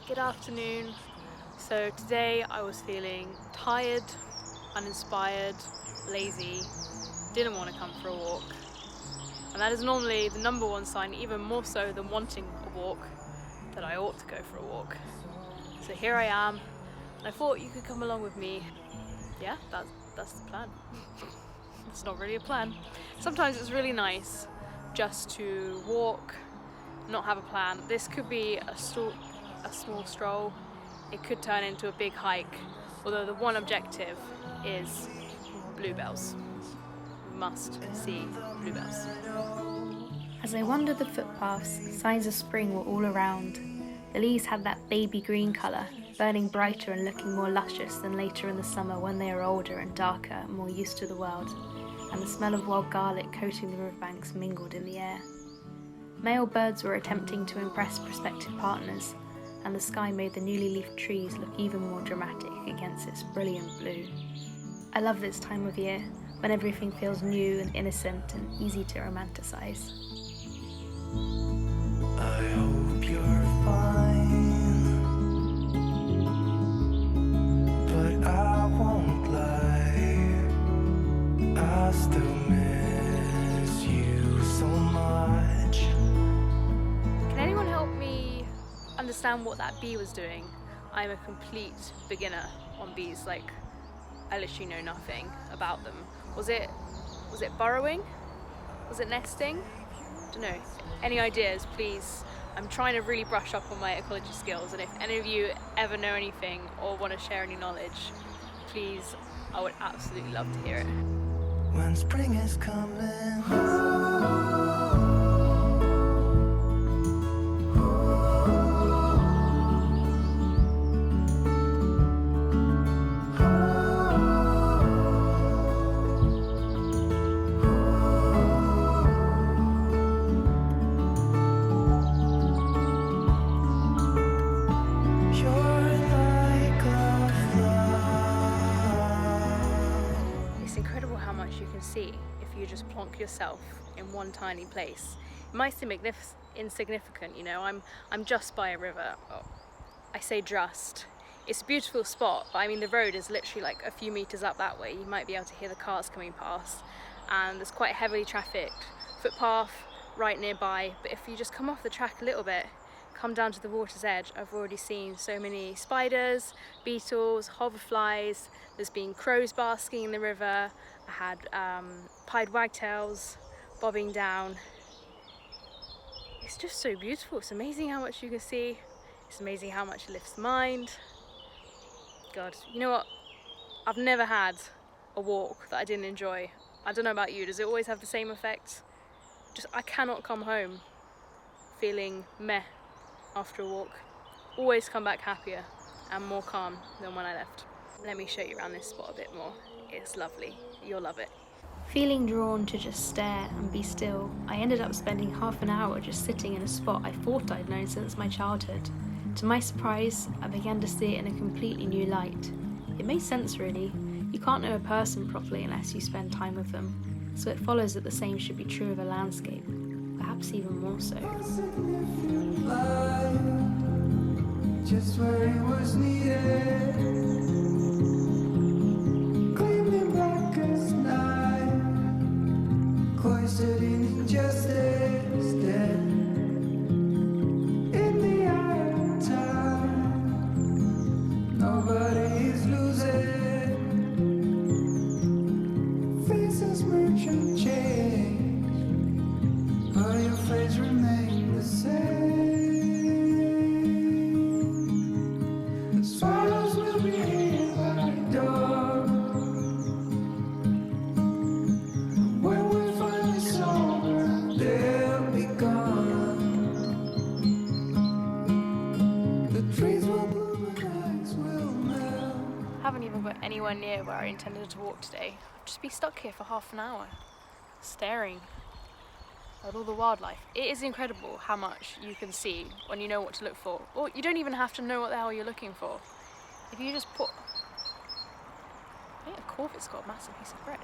Good afternoon. So today I was feeling tired, uninspired, lazy, didn't want to come for a walk. And that is normally the number one sign, even more so than wanting a walk, that I ought to go for a walk. So here I am, and I thought you could come along with me. Yeah, that's the plan. It's not really a plan. Sometimes it's really nice just to walk, not have a plan. This could be a small stroll. It could turn into a big hike, although the one objective is bluebells. We must see bluebells. As I wandered the footpaths, signs of spring were all around. The leaves had that baby green colour, burning brighter and looking more luscious than later in the summer when they are older and darker and more used to the world, and the smell of wild garlic coating the riverbanks mingled in the air. Male birds were attempting to impress prospective partners, and the sky made the newly leafed trees look even more dramatic against its brilliant blue. I love this time of year, when everything feels new and innocent and easy to romanticize. I hope you're fine, but I won't lie, I still miss you so much. Can anyone help me understand what that bee was doing? I'm a complete beginner on bees, like I literally know nothing about them. Was it burrowing? Was it nesting? Don't know. Any ideas, please? I'm trying to really brush up on my ecology skills, and if any of you ever know anything or want to share any knowledge, please, I would absolutely love to hear it. When spring is coming, It's incredible how much you can see if you just plonk yourself in one tiny place. It might seem insignificant, you know, I'm just by a river. Oh, I say just. It's a beautiful spot, but I mean the road is literally like a few meters up that way. You might be able to hear the cars coming past, and there's quite a heavily trafficked footpath right nearby. But if you just come off the track a little bit, come down to the water's edge, I've already seen so many spiders, beetles, hoverflies. There's been crows basking in the river. I had pied wagtails bobbing down. It's just so beautiful. It's amazing how much you can see. It's amazing how much it lifts the mind. God, you know what? I've never had a walk that I didn't enjoy. I don't know about you, does it always have the same effect? I cannot come home feeling meh after a walk. Always come back happier and more calm than when I left. Let me show you around this spot a bit more. It's lovely. You'll love it. Feeling drawn to just stare and be still, I ended up spending half an hour just sitting in a spot I thought I'd known since my childhood. To my surprise, I began to see it in a completely new light. It made sense really. You can't know a person properly unless you spend time with them, so it follows that the same should be true of a landscape, perhaps even more so. just where it was needed, gleaming black as night, cloistered in injustice, dead in the eye of time. Nobody is losing, faces merchant change, but your face remains the same. Swallows will be here by the door when we're finally sober. They'll be gone. The trees will bloom and ice will melt. I haven't even got anywhere near where I intended to walk today. I've just been stuck here for half an hour, staring at all the wildlife. It is incredible how much you can see when you know what to look for. Or you don't even have to know what the hell you're looking for. If you just put... I think a corvet's got a massive piece of bread.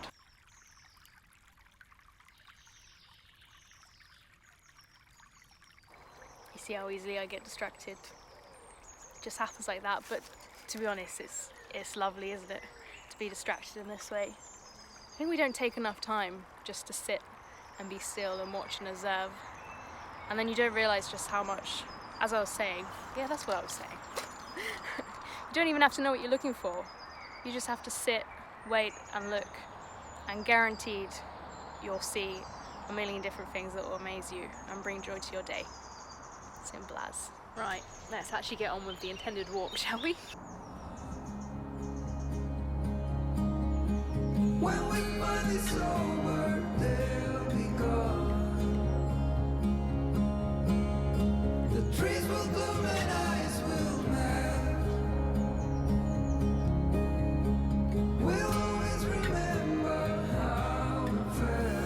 You see how easily I get distracted? just happens like that. But to be honest, it's lovely, isn't it, to be distracted in this way. I think we don't take enough time just to sit and be still and watch and observe. And then you don't realise just how much, as I was saying, yeah, that's what I was saying. You don't even have to know what you're looking for. You just have to sit, wait and look, and guaranteed you'll see a million different things that will amaze you and bring joy to your day. Simple as. Right, let's actually get on with the intended walk, shall we? When we find it's over, they'll be gone. The trees will bloom and ice will melt. We'll always remember how it felt.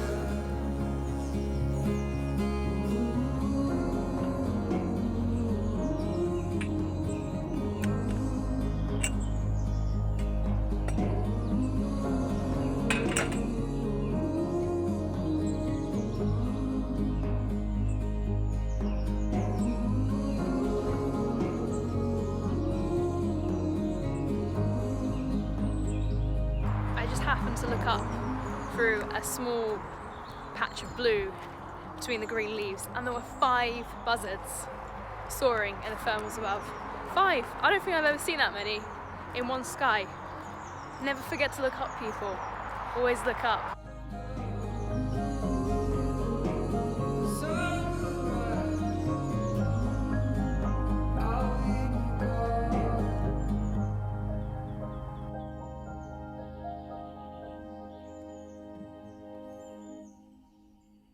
I just happened to look up through a small patch of blue between the green leaves, and there were 5 buzzards soaring in the firmaments above. 5! I don't think I've ever seen that many in one sky. Never forget to look up, people. Always look up.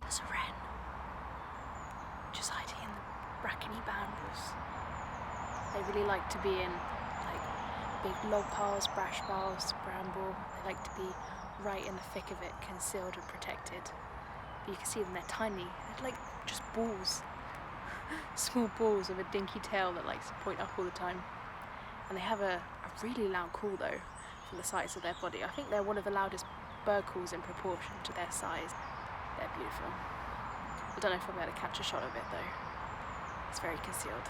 There's a wren just hiding in the brackeny brambles. They really like to be in like big log piles, brash piles, bramble. They like to be right in the thick of it, concealed and protected. But you can see them, they're tiny. They're like just balls. Small balls with a dinky tail that likes to point up all the time. And they have a really loud call though, from the size of their body. I think they're one of the loudest bird calls in proportion to their size. They're beautiful. I don't know if I'll be able to catch a shot of it though. It's very concealed.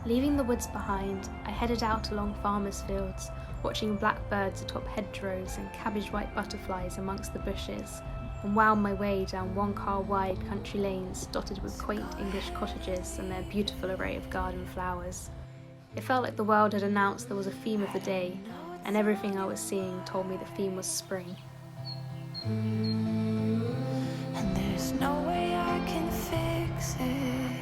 Leaving the woods behind, I headed out along farmers' fields, watching blackbirds atop hedgerows and cabbage-white butterflies amongst the bushes, and wound my way down one-car-wide country lanes dotted with quaint English cottages and their beautiful array of garden flowers. It felt like the world had announced there was a theme of the day, and everything I was seeing told me the theme was spring. And there's no way I can fix it,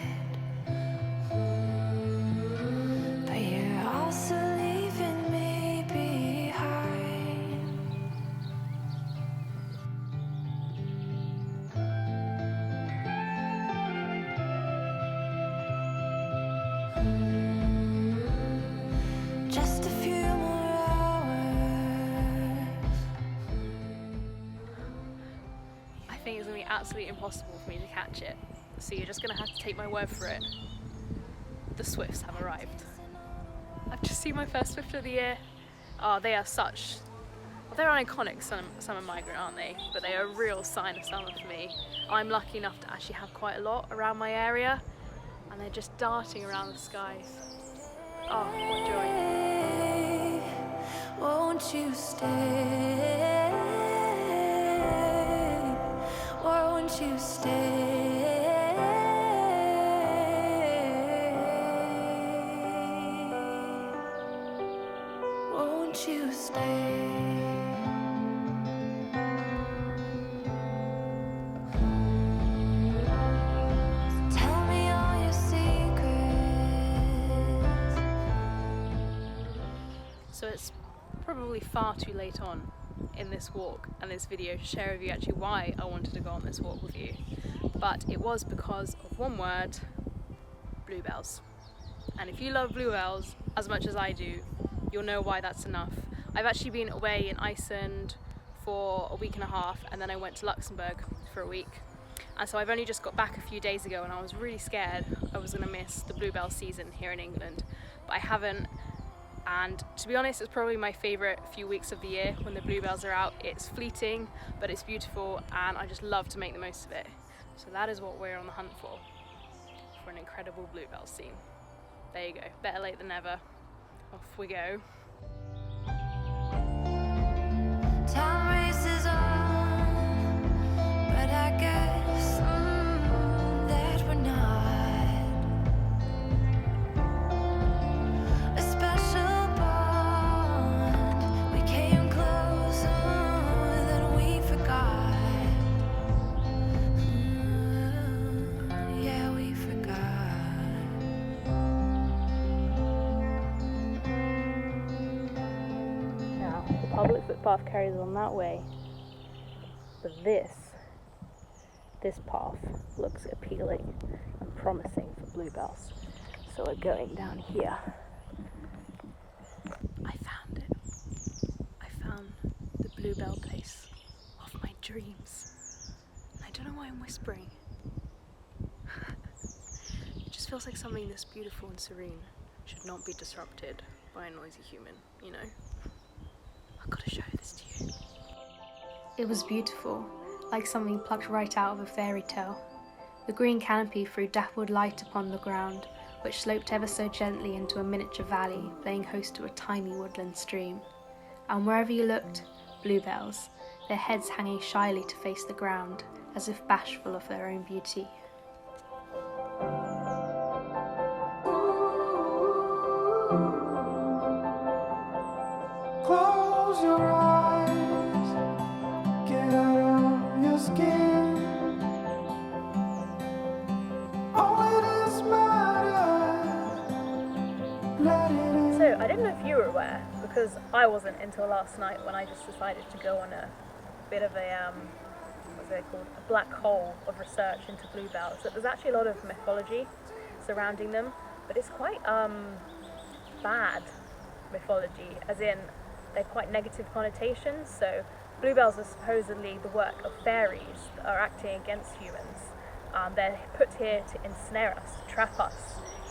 but you're also leaving me behind. Just a few more hours. I think it's going to be absolutely impossible for me to catch it. So you're just going to have to take my word for it. The swifts have arrived. I've just seen my first swift of the year. Oh, they are such... Well, they're an iconic summer migrant, aren't they? But they are a real sign of summer for me. I'm lucky enough to actually have quite a lot around my area. And they're just darting around the skies. Oh, what joy. Won't you stay? Won't you stay? Won't you stay? Tell me all your secrets. So it's probably far too late on in this walk and this video to share with you actually why I wanted to go on this walk with you. But it was because of one word, bluebells. And if you love bluebells as much as I do, you'll know why that's enough. I've actually been away in Iceland for a week and a half, and then I went to Luxembourg for a week. And so I've only just got back a few days ago, and I was really scared I was going to miss the bluebell season here in England. But I haven't And to be honest, it's probably my favourite few weeks of the year when the bluebells are out. It's fleeting, but it's beautiful, and I just love to make the most of it. So that is what we're on the hunt for an incredible bluebell scene. There you go, better late than never. Off we go. Time races on, but I guess that we're not a special bond. We came closer than we forgot. Yeah, we forgot. Now, the public footpath carries on that way, but this path looks appealing and promising for bluebells. So we're going down here. I found it. I found the bluebell place of my dreams. And I don't know why I'm whispering. It just feels like something this beautiful and serene should not be disrupted by a noisy human, you know? I've got to show this to you. It was beautiful, like something plucked right out of a fairy tale. The green canopy threw dappled light upon the ground, which sloped ever so gently into a miniature valley, playing host to a tiny woodland stream. And wherever you looked, bluebells, their heads hanging shyly to face the ground, as if bashful of their own beauty. Close your eyes, get out of your skin. Only this matters, let it in. So, I don't know if you were aware, because I wasn't until last night when I just decided to go on a bit of a, what's it called, a black hole of research into bluebells. So there's actually a lot of mythology surrounding them, but it's quite bad mythology, as in they're quite negative connotations. So bluebells are supposedly the work of fairies that are acting against humans. They're put here to ensnare us, to trap us.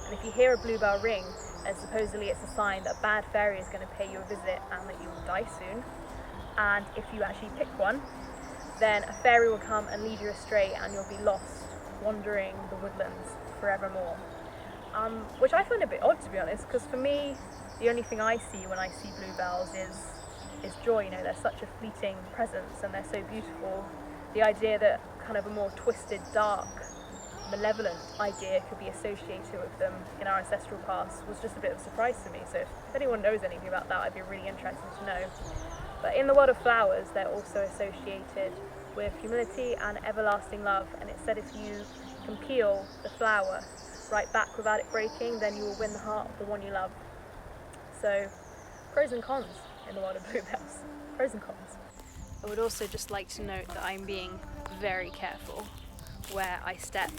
And if you hear a bluebell ring, then supposedly it's a sign that a bad fairy is going to pay you a visit and that you will die soon. And if you actually pick one, then a fairy will come and lead you astray and you'll be lost, wandering the woodlands forevermore. Which I find a bit odd, to be honest, because for me, the only thing I see when I see bluebells is joy. You know, they're such a fleeting presence and they're so beautiful. The idea that kind of a more twisted, dark, malevolent idea could be associated with them in our ancestral past was just a bit of a surprise to me. So if anyone knows anything about that, I'd be really interested to know. But in the world of flowers, they're also associated with humility and everlasting love. And it's said if you can peel the flower right back without it breaking, then you will win the heart of the one you love. So, pros and cons in the world of bluebells. Pros and cons. I would also just like to note that I'm being very careful where I step.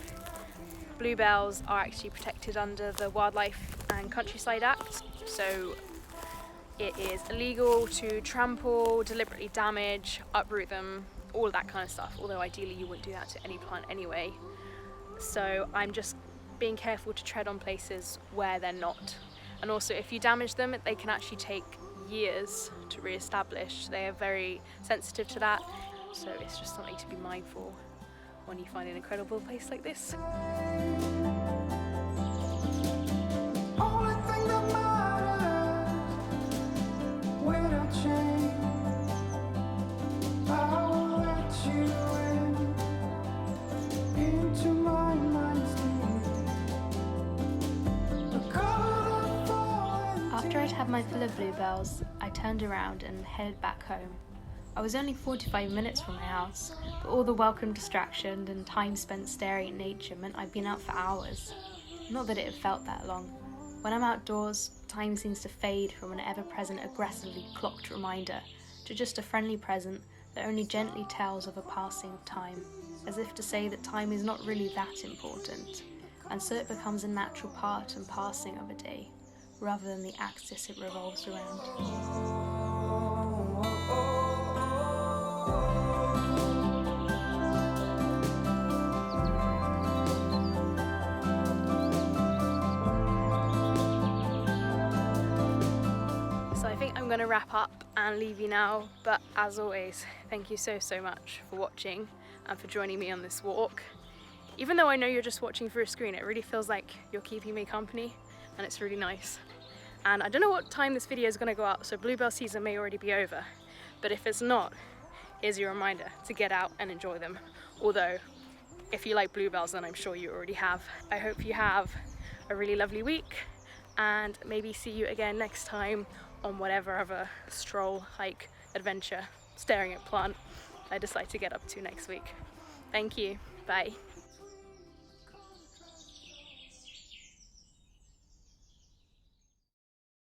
Bluebells are actually protected under the Wildlife and Countryside Act, so it is illegal to trample, deliberately damage, uproot them, all that kind of stuff, although ideally you wouldn't do that to any plant anyway. So I'm just being careful to tread on places where they're not. And also if you damage them, they can actually take years to re-establish. They are very sensitive to that, so it's just something to be mindful when you find an incredible place like this. Only thing that matters when I change, I will let you into my mind's After I'd had my fill of bluebells, I turned around and headed back home. I was only 45 minutes from my house, but all the welcome distraction and time spent staring at nature meant I'd been out for hours. Not that it had felt that long. When I'm outdoors, time seems to fade from an ever-present aggressively clocked reminder to just a friendly present that only gently tells of a passing of time, as if to say that time is not really that important, and so it becomes a natural part and passing of a day, rather than the axis it revolves around. gonna wrap up and leave you now, but as always, thank you so much for watching and for joining me on this walk. Even though I know you're just watching through a screen, it really feels like you're keeping me company, and it's really nice. And I don't know what time this video is gonna go out, so bluebell season may already be over, but if it's not, here's your reminder to get out and enjoy them. Although, if you like bluebells, then I'm sure you already have. I hope you have a really lovely week, and maybe see you again next time on whatever other stroll, hike, adventure, staring at plant I decide to get up to next week. Thank you, bye.